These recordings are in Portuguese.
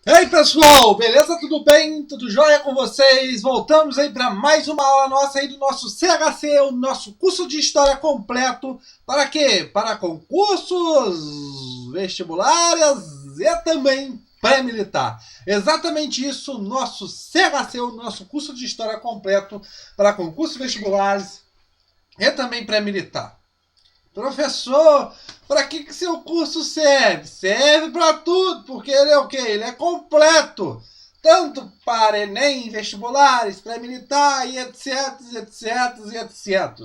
Ei pessoal, beleza? Tudo bem? Tudo jóia com vocês? Voltamos aí para mais uma aula nossa aí do nosso CHC, o nosso curso de História completo. Para quê? Para concursos vestibulares e também pré-militar. Exatamente isso, nosso CHC, o nosso curso de História completo para concursos vestibulares e também pré-militar. Professor, para que seu curso serve? Serve para tudo, porque ele é o quê? Ele é completo. Tanto para Enem, vestibulares, pré-militar e etc, etc, etc.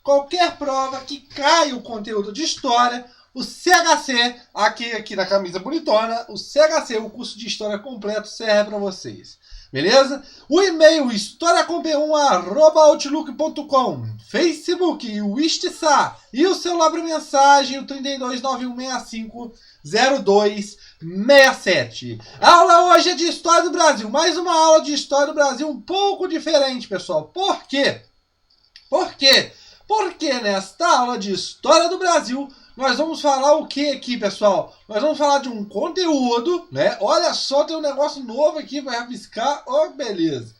Qualquer prova que caia o conteúdo de história, o CHC, aqui na camisa bonitona, o CHC, o curso de história completo, serve para vocês. Beleza? O e-mail historiacomp1@outlook.com, Facebook, o Istsa e o celular para mensagem, o 3291650267. A aula hoje é de História do Brasil. Mais uma aula de História do Brasil um pouco diferente, pessoal. Por quê? Porque nesta aula de História do Brasil nós vamos falar o que aqui, pessoal? Nós vamos falar de um conteúdo, né? Olha só, tem um negócio novo aqui para rabiscar. Oh, beleza.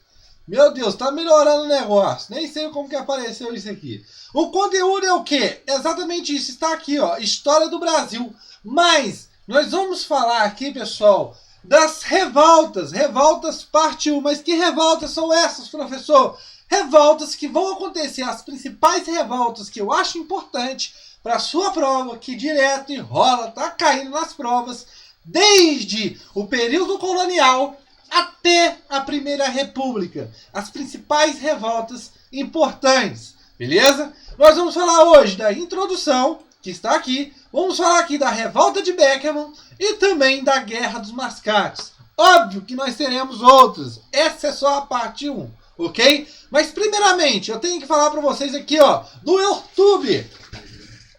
Meu Deus, tá melhorando o negócio. Nem sei como que apareceu isso aqui. O conteúdo é o quê? Exatamente isso. Está aqui, ó. História do Brasil. Mas nós vamos falar aqui, pessoal, das revoltas. Revoltas parte 1. Mas que revoltas são essas, professor? Revoltas que vão acontecer. As principais revoltas que eu acho importante para a sua prova, que direto e rola, tá caindo nas provas, desde o período colonial até a Primeira República. As principais revoltas importantes, beleza? Nós vamos falar hoje da introdução, que está aqui. Vamos falar aqui da Revolta de Beckerman e também da Guerra dos Mascates. Óbvio que nós teremos outros. Essa é só a parte 1, ok? Mas primeiramente, eu tenho que falar para vocês aqui, ó, do YouTube.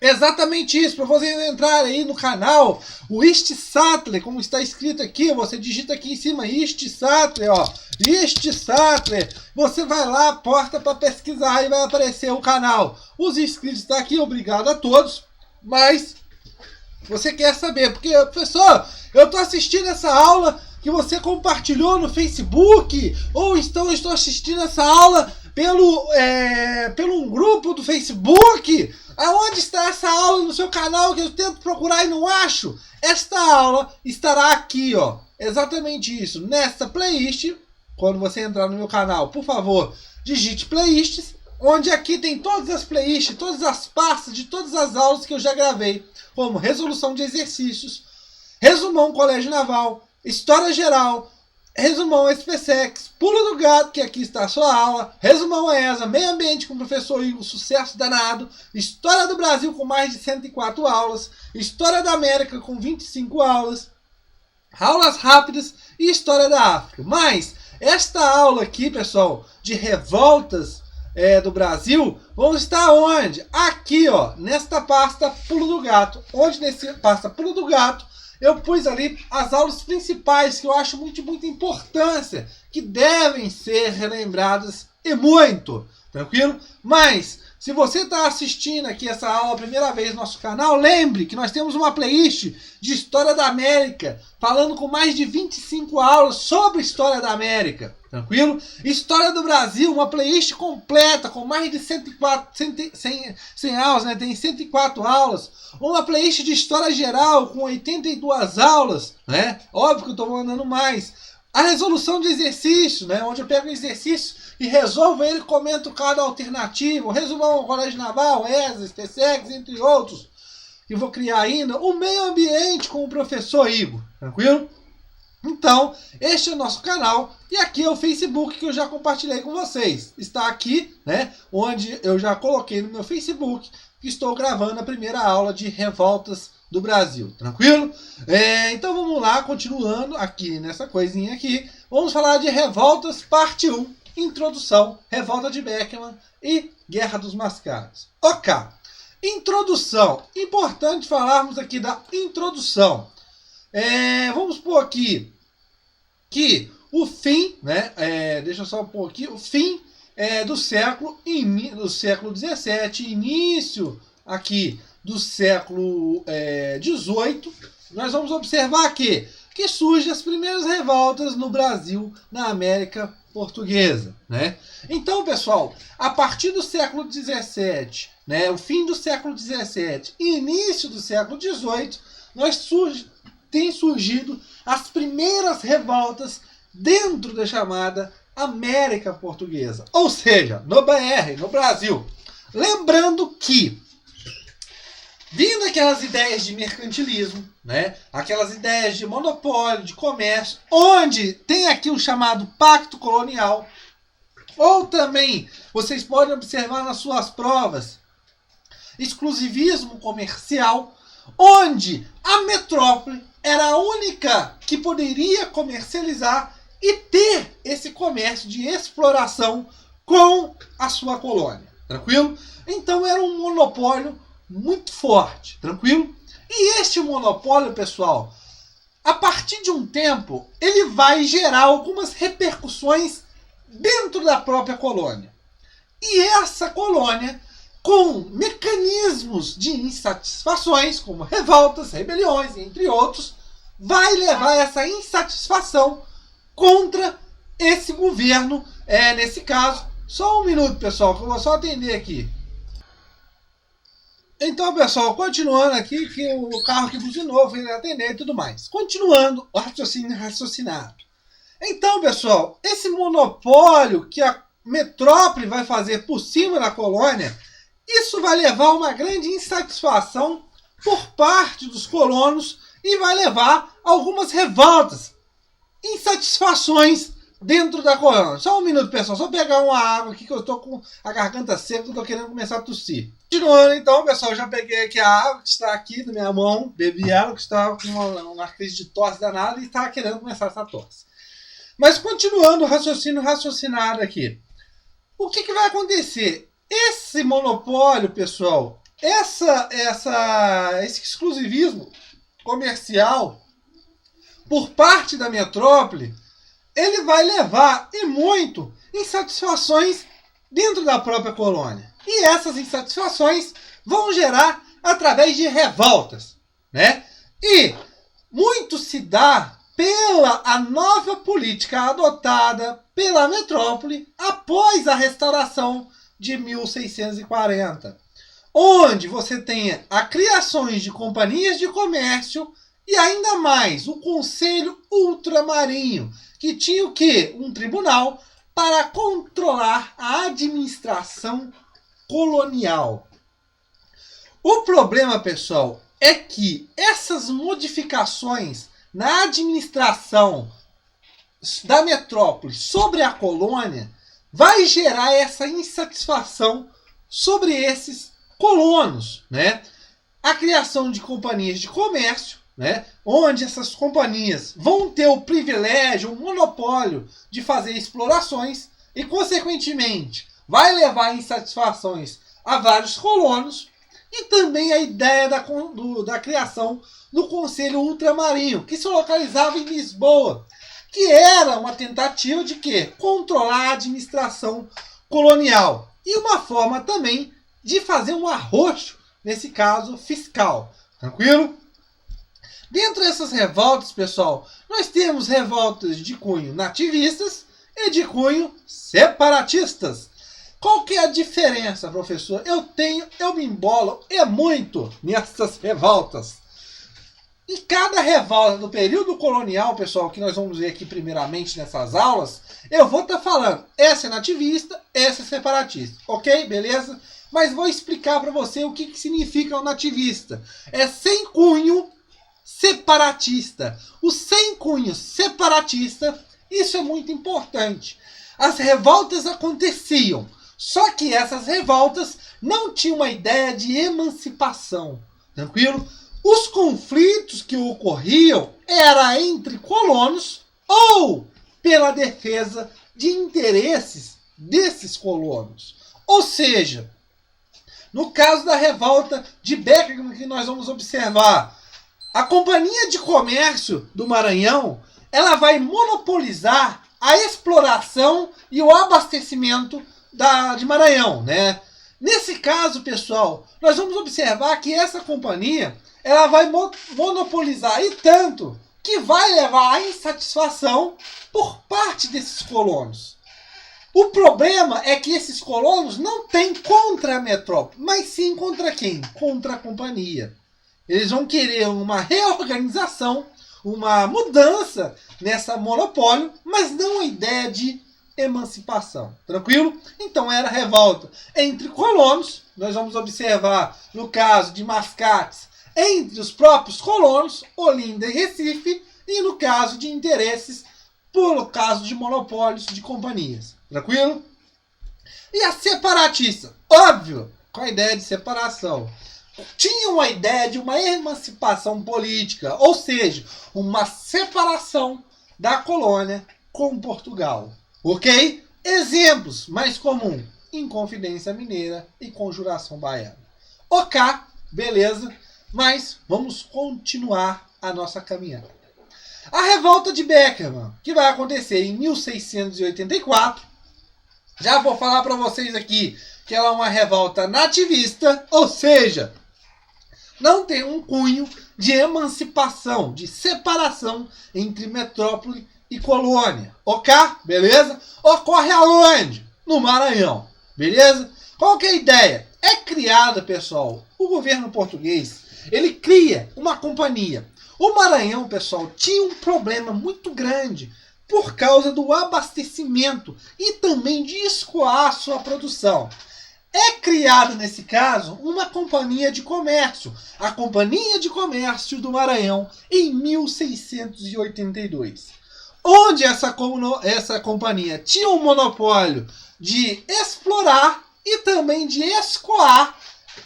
Exatamente isso, para vocês entrarem aí no canal, o Istsattler, como está escrito aqui, você digita aqui em cima, Istsattler, ó, Istsattler, você vai lá, porta para pesquisar e vai aparecer o canal. Os inscritos estão aqui, obrigado a todos, mas você quer saber, porque, professor, eu estou assistindo essa aula que você compartilhou no Facebook, ou então eu estou assistindo essa aula pelo um grupo do Facebook. Aonde está essa aula no seu canal que eu tento procurar e não acho? Esta aula estará aqui, ó. Exatamente isso. Nesta playlist, quando você entrar no meu canal, por favor, digite playlists, onde aqui tem todas as playlists, todas as pastas de todas as aulas que eu já gravei, como resolução de exercícios, resumão Colégio Naval, história geral, resumão SPSEX, pulo do gato, que aqui está a sua aula, resumão ESA, meio ambiente com o professor Igor, sucesso danado, história do Brasil com mais de 104 aulas, história da América com 25 aulas, aulas rápidas e história da África. Mas esta aula aqui, pessoal, de revoltas do Brasil, vamos estar onde? Aqui, ó, nesta pasta pulo do gato. Onde nessa pasta pulo do gato eu pus ali as aulas principais que eu acho muito, muita importância, que devem ser relembradas e muito, tranquilo? Mas, se você está assistindo aqui essa aula a primeira vez no nosso canal, lembre que nós temos uma playlist de História da América, falando com mais de 25 aulas sobre História da América, tranquilo? História do Brasil, uma playlist completa, com mais de 100 aulas, né? Tem 104 aulas. Uma playlist de História Geral, com 82 aulas, né? Óbvio que eu estou mandando mais. A resolução de exercício, né? Onde eu pego o exercício e resolvo ele, comento cada alternativo, resumão ao Colégio Naval, ESA, SPSEX, entre outros, que vou criar ainda. O meio ambiente com o professor Igor, tranquilo? Então, este é o nosso canal e aqui é o Facebook que eu já compartilhei com vocês. Está aqui, né? Onde eu já coloquei no meu Facebook que estou gravando a primeira aula de revoltas do Brasil, tranquilo? Então vamos lá, continuando aqui nessa coisinha aqui. Vamos falar de revoltas parte 1, introdução, revolta de Beckerman e Guerra dos Mascates. Ok, introdução, importante falarmos aqui da introdução. Vamos pôr aqui que o fim, né? Deixa eu só pôr aqui, o fim do século XVII, início aqui do século XVIII, nós vamos observar que que surgem as primeiras revoltas no Brasil, na América Portuguesa, né? Então, pessoal, a partir do século XVII, né, o fim do século XVII e início do século XVIII, tem surgido as primeiras revoltas dentro da chamada América Portuguesa, ou seja, no BR, no Brasil. Lembrando que, vindo aquelas ideias de mercantilismo, né, aquelas ideias de monopólio, de comércio, onde tem aqui o chamado Pacto Colonial, ou também, vocês podem observar nas suas provas, exclusivismo comercial, onde a metrópole era a única que poderia comercializar e ter esse comércio de exploração com a sua colônia. Tranquilo? Então era um monopólio muito forte. Tranquilo? E este monopólio, pessoal, a partir de um tempo, ele vai gerar algumas repercussões dentro da própria colônia. E essa colônia, com mecanismos de insatisfações, como revoltas, rebeliões, entre outros, vai levar essa insatisfação contra esse governo, nesse caso. Só um minuto, pessoal, que eu vou só atender aqui. Então, pessoal, continuando aqui, que o carro que buzinou, veio atender e tudo mais. Continuando o raciocínio raciocinado. Então, pessoal, esse monopólio que a metrópole vai fazer por cima da colônia, isso vai levar a uma grande insatisfação por parte dos colonos e vai levar a algumas revoltas, insatisfações dentro da colônia. Só um minuto, pessoal, só pegar uma água aqui que eu estou com a garganta seca, que eu estou querendo começar a tossir. Continuando, então, pessoal, já peguei aqui a água que está aqui na minha mão, bebi ela, que estava com uma crise de tosse danada e estava querendo começar essa tosse. Mas continuando o raciocínio raciocinado aqui. O que vai acontecer? Esse monopólio, pessoal, esse exclusivismo comercial por parte da metrópole, ele vai levar, e muito, insatisfações dentro da própria colônia. E essas insatisfações vão gerar através de revoltas, né? E muito se dá pela a nova política adotada pela metrópole após a restauração de 1640, onde você tem a criações de companhias de comércio e ainda mais o Conselho Ultramarinho, que tinha o quê? Um tribunal para controlar a administração colonial. O problema, pessoal, é que essas modificações na administração da metrópole sobre a colônia vai gerar essa insatisfação sobre esses colonos, né? A criação de companhias de comércio, né? Onde essas companhias vão ter o privilégio, o monopólio de fazer explorações e, consequentemente, vai levar insatisfações a vários colonos, e também a ideia da criação do Conselho Ultramarinho, que se localizava em Lisboa, que era uma tentativa de quê? Controlar a administração colonial. E uma forma também de fazer um arroxo, nesse caso, fiscal. Tranquilo? Dentro dessas revoltas, pessoal, nós temos revoltas de cunho nativistas e de cunho separatistas. Qual que é a diferença, professor? Eu me embolo muito nessas revoltas. E cada revolta do período colonial, pessoal, que nós vamos ver aqui primeiramente nessas aulas, eu vou estar falando, essa é nativista, essa é separatista, ok? Beleza? Mas vou explicar para você o que significa o nativista. É sem cunho separatista. O sem cunho separatista, isso é muito importante. As revoltas aconteciam, só que essas revoltas não tinham uma ideia de emancipação. Tranquilo? Os conflitos que ocorriam eram entre colonos ou pela defesa de interesses desses colonos. Ou seja, no caso da revolta de Beckerman, que nós vamos observar, a Companhia de Comércio do Maranhão, ela vai monopolizar a exploração e o abastecimento de Maranhão, né? Nesse caso, pessoal, nós vamos observar que essa companhia ela vai monopolizar, e tanto que vai levar à insatisfação por parte desses colonos. O problema é que esses colonos não têm contra a metrópole, mas sim contra quem? Contra a companhia. Eles vão querer uma reorganização, uma mudança nessa monopólio, mas não a ideia de emancipação. Tranquilo? Então era revolta entre colonos, nós vamos observar no caso de Mascates, entre os próprios colonos, Olinda e Recife, e no caso de interesses, por caso de monopólios de companhias. Tranquilo? E a separatista, óbvio, com a ideia de separação, tinham a ideia de uma emancipação política, ou seja, uma separação da colônia com Portugal. Ok? Exemplos mais comuns: Inconfidência Mineira e Conjuração Baiana. Ok, beleza, mas vamos continuar a nossa caminhada. A revolta de Beckerman, que vai acontecer em 1684, já vou falar para vocês aqui que ela é uma revolta nativista, ou seja, não tem um cunho de emancipação, de separação entre metrópole e colônia. Ok? Beleza? Ocorre aonde? No Maranhão. Beleza? Qual que é a ideia? É criada, pessoal, o governo português, ele cria uma companhia. O Maranhão, pessoal, tinha um problema muito grande por causa do abastecimento e também de escoar a sua produção. É criada, nesse caso, uma companhia de comércio, a Companhia de Comércio do Maranhão, em 1682. Onde essa companhia tinha um monopólio de explorar e também de escoar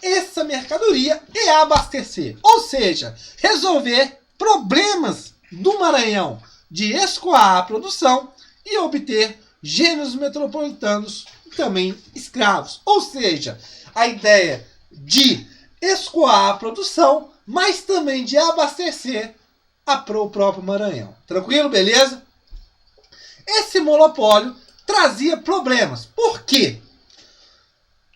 essa mercadoria e abastecer. Ou seja, resolver problemas do Maranhão de escoar a produção e obter gêneros metropolitanos também escravos. Ou seja, a ideia de escoar a produção, mas também de abastecer o próprio Maranhão. Tranquilo? Beleza? Esse monopólio trazia problemas. Por quê?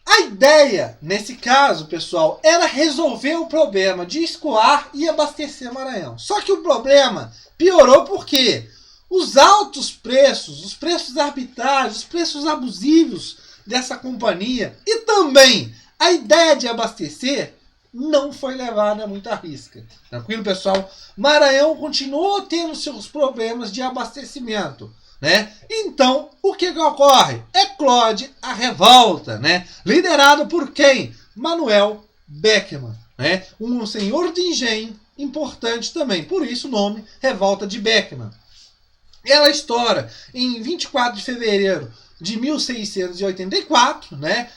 A ideia, nesse caso, pessoal, era resolver o problema de escoar e abastecer Maranhão. Só que o problema piorou porque os altos preços, os preços arbitrários, os preços abusivos dessa companhia e também a ideia de abastecer não foi levada muito à risca. Tranquilo, pessoal? Maranhão continuou tendo seus problemas de abastecimento, né? Então, o que ocorre? Eclode a revolta, né? Liderado por quem? Manuel Beckerman, né? Um senhor de engenho importante também. Por isso o nome Revolta de Beckerman. Ela estoura em 24 de fevereiro de 1684, né?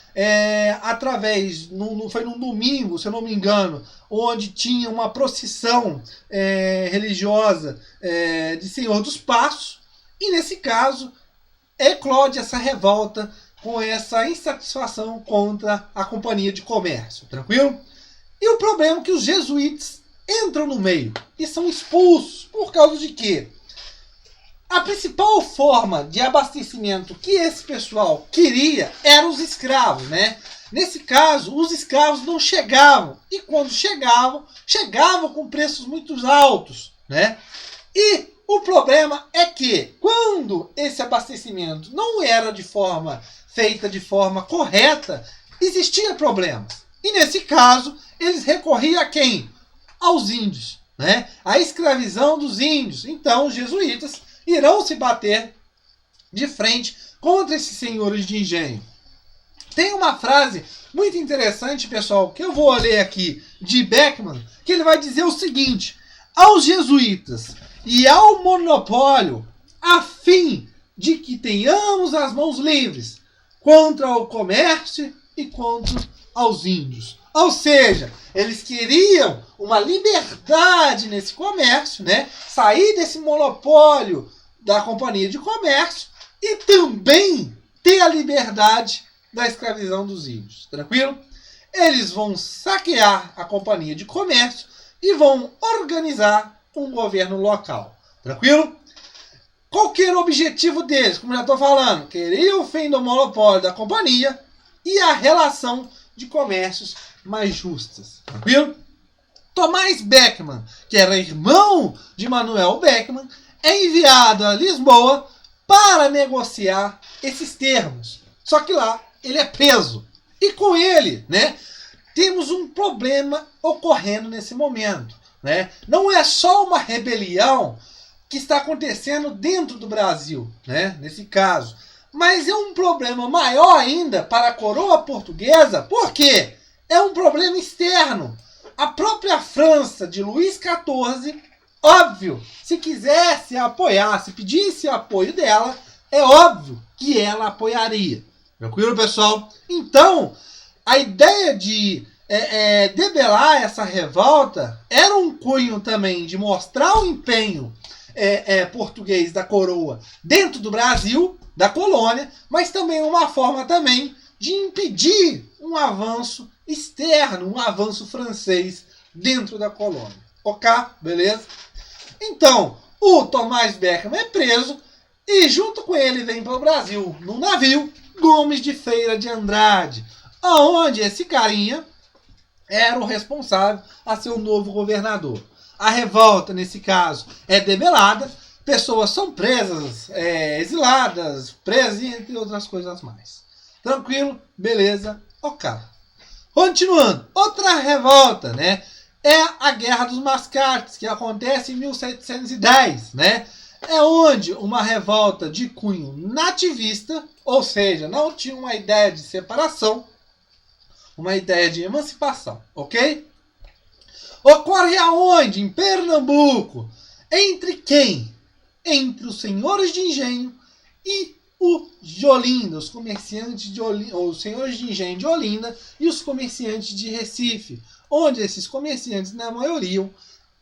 Foi num domingo, se eu não me engano, onde tinha uma procissão religiosa de Senhor dos Passos. E nesse caso, eclode essa revolta com essa insatisfação contra a Companhia de Comércio. Tranquilo? E o problema é que os jesuítas entram no meio e são expulsos. Por causa de quê? A principal forma de abastecimento que esse pessoal queria eram os escravos, né? Nesse caso, os escravos não chegavam. E quando chegavam com preços muito altos, né? E o problema é que, quando esse abastecimento não era feita de forma correta, existiam problemas. E nesse caso, eles recorriam a quem? Aos índios, né? A escravização dos índios. Então, os jesuítas irão se bater de frente contra esses senhores de engenho. Tem uma frase muito interessante, pessoal, que eu vou ler aqui, de Beckerman, que ele vai dizer o seguinte: aos jesuítas e ao monopólio, a fim de que tenhamos as mãos livres contra o comércio e contra aos índios. Ou seja, eles queriam uma liberdade nesse comércio, né? Sair desse monopólio da Companhia de Comércio e também ter a liberdade da escravidão dos índios. Tranquilo? Eles vão saquear a Companhia de Comércio e vão organizar um governo local. Tranquilo? Qual que era o objetivo deles? Como já estou falando, queria o fim do monopólio da companhia e a relação de comércios mais justas. Tranquilo? Tomás Beckmann, que era irmão de Manuel Beckmann, é enviado a Lisboa para negociar esses termos. Só que lá ele é preso. E com ele, né, temos um problema ocorrendo nesse momento, né? Não é só uma rebelião que está acontecendo dentro do Brasil, né, nesse caso, mas é um problema maior ainda para a coroa portuguesa, porque é um problema externo. A própria França de Luís XIV, óbvio, se quisesse apoiar, se pedisse apoio dela, é óbvio que ela apoiaria. Tranquilo, pessoal? Então, a ideia de debelar essa revolta era um cunho também de mostrar o empenho português da coroa dentro do Brasil, da colônia, mas também uma forma também de impedir um avanço externo, um avanço francês dentro da colônia. Ok? Beleza? Então, o Tomás Beckmann é preso e junto com ele vem para o Brasil, num navio, Gomes de Feira de Andrade, aonde esse carinha era o responsável a ser o novo governador. A revolta, nesse caso, é debelada, pessoas são presas, exiladas, presas e entre outras coisas mais. Tranquilo? Beleza? Ok. Continuando, outra revolta, né, é a Guerra dos Mascates, que acontece em 1710, né? É onde uma revolta de cunho nativista, ou seja, não tinha uma ideia de separação, uma ideia de emancipação, ok? Ocorre aonde? Em Pernambuco. Entre quem? Entre os senhores de engenho e os de Olinda, os comerciantes de Olinda, os senhores de engenho de Olinda e os comerciantes de Recife, onde esses comerciantes, na maioria,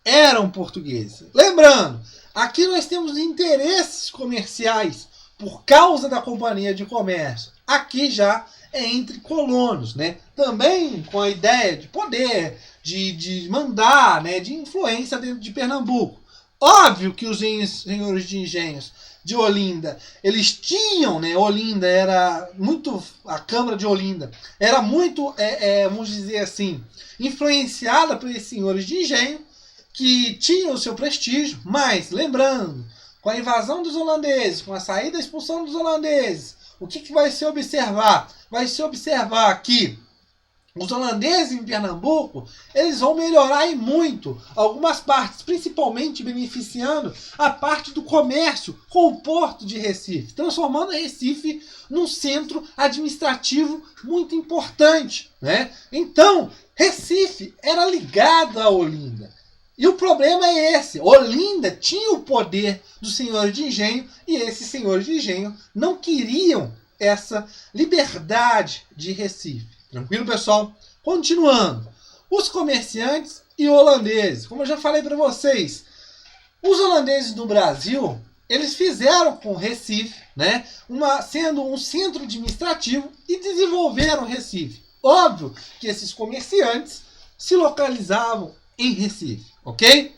eram portugueses. Lembrando, aqui nós temos interesses comerciais por causa da companhia de comércio. Aqui já é entre colonos, né? Também com a ideia de poder, de mandar, né? De influência dentro de Pernambuco. Óbvio que os senhores de engenhos de Olinda, eles tinham, né? Olinda era muito, a Câmara de Olinda era muito, vamos dizer assim, influenciada por esses senhores de engenho, que tinham o seu prestígio, mas, lembrando, com a invasão dos holandeses, com a saída e a expulsão dos holandeses, o que vai se observar? Vai se observar que os holandeses em Pernambuco, eles vão melhorar e muito algumas partes, principalmente beneficiando a parte do comércio com o porto de Recife, transformando Recife num centro administrativo muito importante, né? Então, Recife era ligado a Olinda. E o problema é esse. Olinda tinha o poder dos senhores de engenho e esses senhores de engenho não queriam essa liberdade de Recife. Tranquilo, pessoal? Continuando. Os comerciantes e holandeses. Como eu já falei para vocês, os holandeses no Brasil, eles fizeram com Recife, né, sendo um centro administrativo e desenvolveram Recife. Óbvio que esses comerciantes se localizavam em Recife, ok?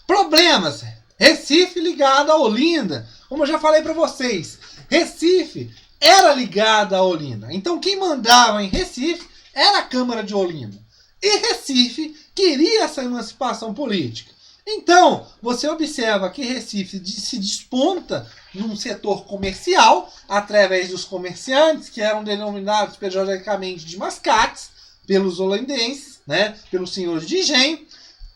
Problemas. Recife ligado a Olinda. Como eu já falei para vocês, Recife era ligada a Olinda. Então quem mandava em Recife era a Câmara de Olinda. E Recife queria essa emancipação política. Então, você observa que Recife se desponta num setor comercial, através dos comerciantes, que eram denominados periodicamente de mascates, pelos holandenses, né, pelos senhores de engenho,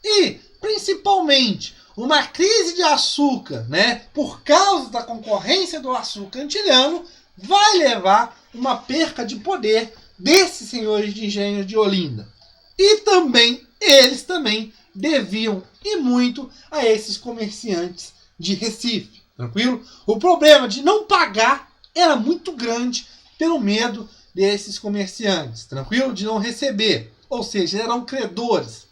e, principalmente, uma crise de açúcar, né, por causa da concorrência do açúcar antilhano, vai levar uma perca de poder desses senhores de engenho de Olinda. E também, eles também deviam e muito a esses comerciantes de Recife. Tranquilo? O problema de não pagar era muito grande pelo medo desses comerciantes. Tranquilo? De não receber. Ou seja, eram credores.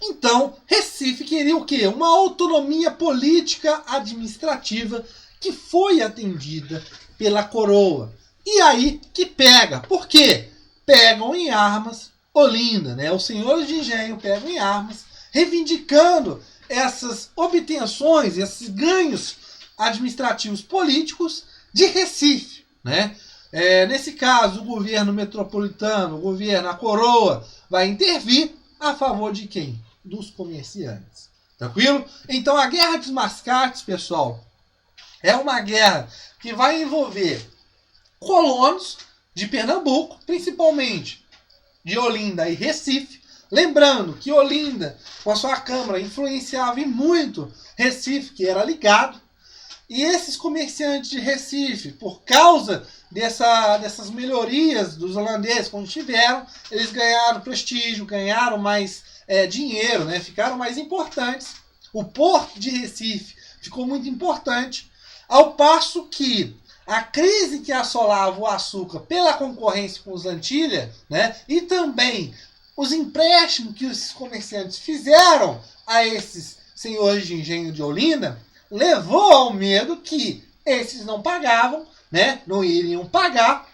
Então, Recife queria o quê? Uma autonomia política administrativa que foi atendida pela coroa. E aí que pega. Por quê? Pegam em armas Olinda, né? Os senhores de engenho pegam em armas, reivindicando essas obtenções, esses ganhos administrativos políticos de Recife, né? Nesse caso, o governo metropolitano, a coroa, vai intervir a favor de quem? Dos comerciantes. Tranquilo? Então a Guerra dos Mascates, pessoal, é uma guerra que vai envolver colonos de Pernambuco, principalmente de Olinda e Recife. Lembrando que Olinda, com a sua câmara, influenciava muito Recife, que era ligado. E esses comerciantes de Recife, por causa dessas melhorias dos holandeses, quando tiveram, eles ganharam prestígio, ganharam mais dinheiro, né? Ficaram mais importantes. O porto de Recife ficou muito importante, ao passo que a crise que assolava o açúcar pela concorrência com os Antilhas, né? E também os empréstimos que os comerciantes fizeram a esses senhores de engenho de Olinda, levou ao medo que esses não pagavam, né? Não iriam pagar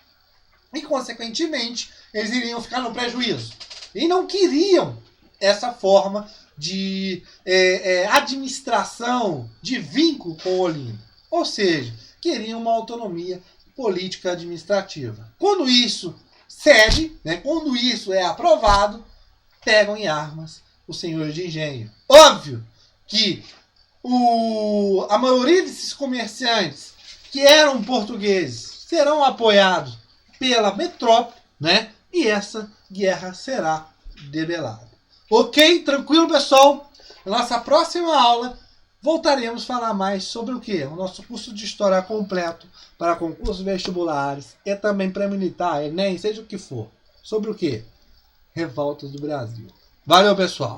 e, consequentemente, eles iriam ficar no prejuízo. E não queriam essa forma de administração, de vínculo com Olinda. Ou seja, queriam uma autonomia política administrativa. Quando isso cede, né? Quando isso é aprovado, pegam em armas os senhores de engenho. Óbvio que a maioria desses comerciantes que eram portugueses serão apoiados pela metrópole, né? E essa guerra será debelada. Ok? Tranquilo, pessoal? Na nossa próxima aula voltaremos a falar mais sobre o que? O nosso curso de História completo para concursos vestibulares e também pré-militar, Enem, seja o que for. Sobre o que? Revoltas do Brasil. Valeu, pessoal!